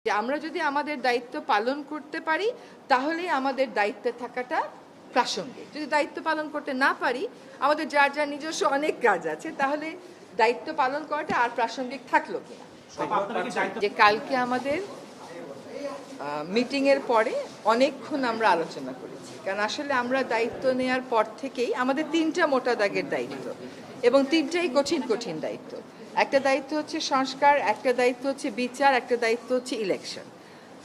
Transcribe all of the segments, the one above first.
যে আমরা যদি আমাদের দায়িত্ব পালন করতে পারি তাহলেই আমাদের দায়িত্বে থাকাটা প্রাসঙ্গিক। যদি দায়িত্ব পালন করতে না পারি, আমাদের যার যার নিজস্ব অনেক কাজ আছে, তাহলে দায়িত্ব পালন করাটা আর প্রাসঙ্গিক থাকলো কিনা। যে কালকে আমাদের মিটিংয়ের পরে অনেকক্ষণ আমরা আলোচনা করেছি, কারণ আসলে আমরা দায়িত্ব নেওয়ার পর থেকেই আমাদের 3টা মোটা দাগের দায়িত্ব, এবং 3টাই কঠিন কঠিন দায়িত্ব। একটা দায়িত্ব হচ্ছে সংস্কার, একটা দায়িত্ব হচ্ছে বিচার, একটা দায়িত্ব হচ্ছে ইলেকশন।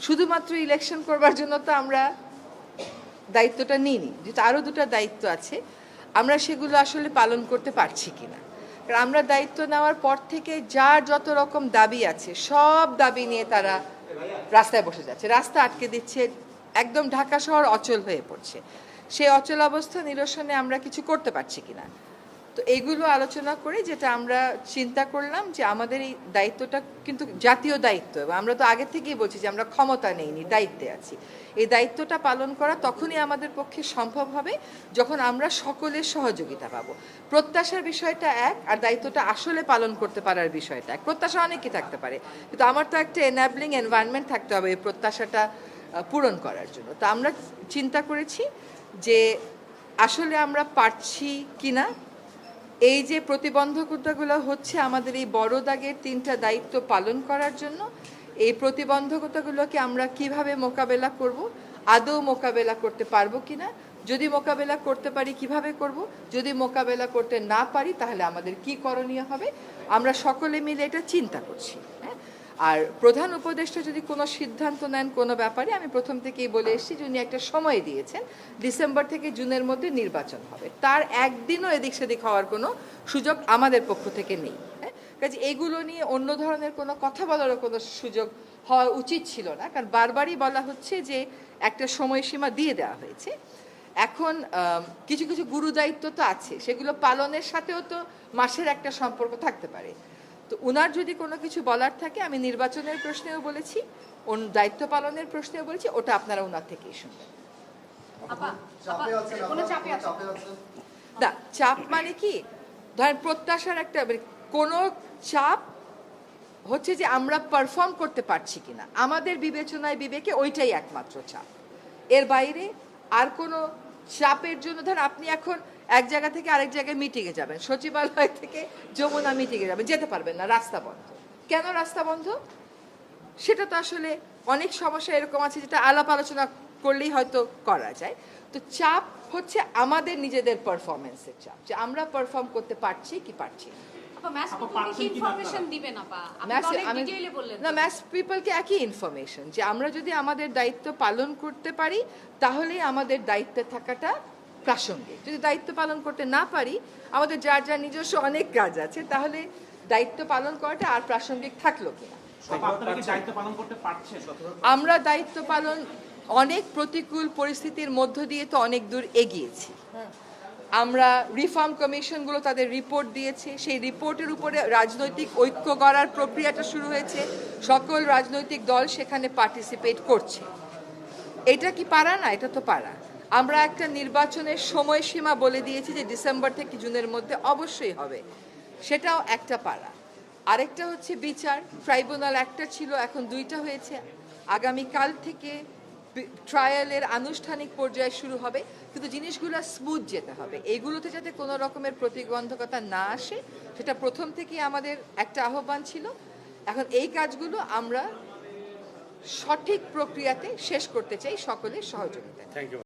শুধুমাত্র ইলেকশন করবার জন্য তো আমরা দায়িত্বটা নিইনি, যেটা আরও 2টা দায়িত্ব আছে, আমরা সেগুলো আসলে পালন করতে পারছি কিনা। কারণ আমরা দায়িত্ব নেওয়ার পর থেকে যার যত রকম দাবি আছে সব দাবি নিয়ে তারা রাস্তায় বসে যাচ্ছে, রাস্তা আটকে দিচ্ছে, একদম ঢাকা শহর অচল হয়ে পড়ছে। সেই অচল অবস্থা নিরসনে আমরা কিছু করতে পারছি কিনা। তো এইগুলো আলোচনা করে যেটা আমরা চিন্তা করলাম যে আমাদের এই দায়িত্বটা কিন্তু জাতীয় দায়িত্ব, এবং আমরা তো আগে থেকেই বলছি যে আমরা ক্ষমতা নেইনি, দায়িত্বে আছি। এই দায়িত্বটা পালন করা তখনই আমাদের পক্ষে সম্ভব হবে যখন আমরা সকলের সহযোগিতা পাবো। প্রত্যাশার বিষয়টা এক, আর দায়িত্বটা আসলে পালন করতে পারার বিষয়টা এক। প্রত্যাশা অনেকই থাকতে পারে, কিন্তু আমার তো একটা এনাবলিং এনভায়রনমেন্ট থাকতে হবে এই প্রত্যাশাটা পূরণ করার জন্য। তো আমরা চিন্তা করেছি যে আসলে আমরা পারছি কিনা, এই যে প্রতিবন্ধকতাগুলো হচ্ছে আমাদের এই বড় দাগের 3টা দায়িত্ব পালন করার জন্য, এই প্রতিবন্ধকতাগুলোকে আমরা কিভাবে মোকাবেলা করব, আদৌ মোকাবেলা করতে পারবো কিনা, যদি মোকাবেলা করতে পারি কিভাবে করব, যদি মোকাবেলা করতে না পারি তাহলে আমাদের কি করণীয় হবে, আমরা সকলে মিলে এটা চিন্তা করছি। আর প্রধান উপদেষ্টা যদি কোনো সিদ্ধান্ত নেন কোনো ব্যাপারে, আমি প্রথম থেকেই বলে এসেছি যে উনি একটা সময় দিয়েছেন, ডিসেম্বর থেকে জুনের মধ্যে নির্বাচন হবে, তার একদিনও এদিক সেদিক হওয়ার কোনো সুযোগ আমাদের পক্ষ থেকে নেই। কাজে এইগুলো নিয়ে অন্য ধরনের কোনো কথা বলারও কোনো সুযোগ হওয়া উচিত ছিল না, কারণ বারবারই বলা হচ্ছে যে একটা সময়সীমা দিয়ে দেওয়া হয়েছে। এখন কিছু কিছু গুরু দায়িত্ব তো আছে, সেগুলো পালনের সাথেও তো মাসের একটা সম্পর্ক থাকতে পারে। তো উনার যদি কোনো কিছু বলার থাকে, আমি নির্বাচনের প্রশ্নেও বলেছি, দায়িত্ব পালনের প্রশ্নেও বলেছি, ওটা আপনারা ওনার থেকেই শুনবেন। না, চাপ মানে কি, ধরেন প্রত্যাশার একটা কোনো চাপ হচ্ছে যে আমরা পারফর্ম করতে পারছি কিনা, আমাদের বিবেচনায় বিবেকে ওইটাই একমাত্র চাপ। এর বাইরে আর কোনো চাপের জন্য, ধরেন আপনি এখন এক জায়গা থেকে আরেক জায়গায় মিটিংয়ে যাবেন, সচিবালয় থেকে যমুনা মিটিংয়ে যাবেন, যেতে পারবেন না, রাস্তা বন্ধ। কেন রাস্তা বন্ধ? সেটা তো আসলে অনেক সমস্যা এরকম আছে যেটা আলাপ আলোচনা করলেই হয়তো করা যায়। তো চাপ হচ্ছে আমাদের নিজেদের পারফরমেন্সের চাপ, যে আমরা পারফর্ম করতে পারছি কি পারছি না। ম্যাস পিপলকে একই ইনফরমেশন, যে আমরা যদি আমাদের দায়িত্ব পালন করতে পারি তাহলেই আমাদের দায়িত্বে থাকাটা প্রাসঙ্গিক। যদি দায়িত্ব পালন করতে না পারি, আমাদের যার যার নিজস্ব অনেক কাজ আছে, তাহলে দায়িত্ব পালন করাটা আর প্রাসঙ্গিক থাকলো কিনা। আমরা দায়িত্ব পালন অনেক প্রতিকূল পরিস্থিতির মধ্য দিয়ে তো অনেক দূর এগিয়েছি। আমরা রিফর্ম কমিশনগুলো তাদের রিপোর্ট দিয়েছে, সেই রিপোর্টের উপরে রাজনৈতিক ঐক্য গড়ার প্রক্রিয়াটা শুরু হয়েছে, সকল রাজনৈতিক দল সেখানে পার্টিসিপেট করছে। এটা কি পারা না? এটা তো পারা। আমরা একটা নির্বাচনের সময়সীমা বলে দিয়েছি যে ডিসেম্বর থেকে জুনের মধ্যে অবশ্যই হবে, সেটাও একটা পারা। আরেকটা হচ্ছে বিচার, ট্রাইব্যুনাল একটা ছিল, এখন 2টা হয়েছে, আগামীকাল থেকে ট্রায়ালের আনুষ্ঠানিক পর্যায়ে শুরু হবে, কিন্তু জিনিসগুলো স্মুথ যেতে হবে, এইগুলোতে যাতে কোনো রকমের প্রতিবন্ধকতা না আসে, সেটা প্রথম থেকেই আমাদের একটা আহ্বান ছিল। এখন এই কাজগুলো আমরা সঠিক প্রক্রিয়াতে শেষ করতে চাই সকলের সহযোগিতায়।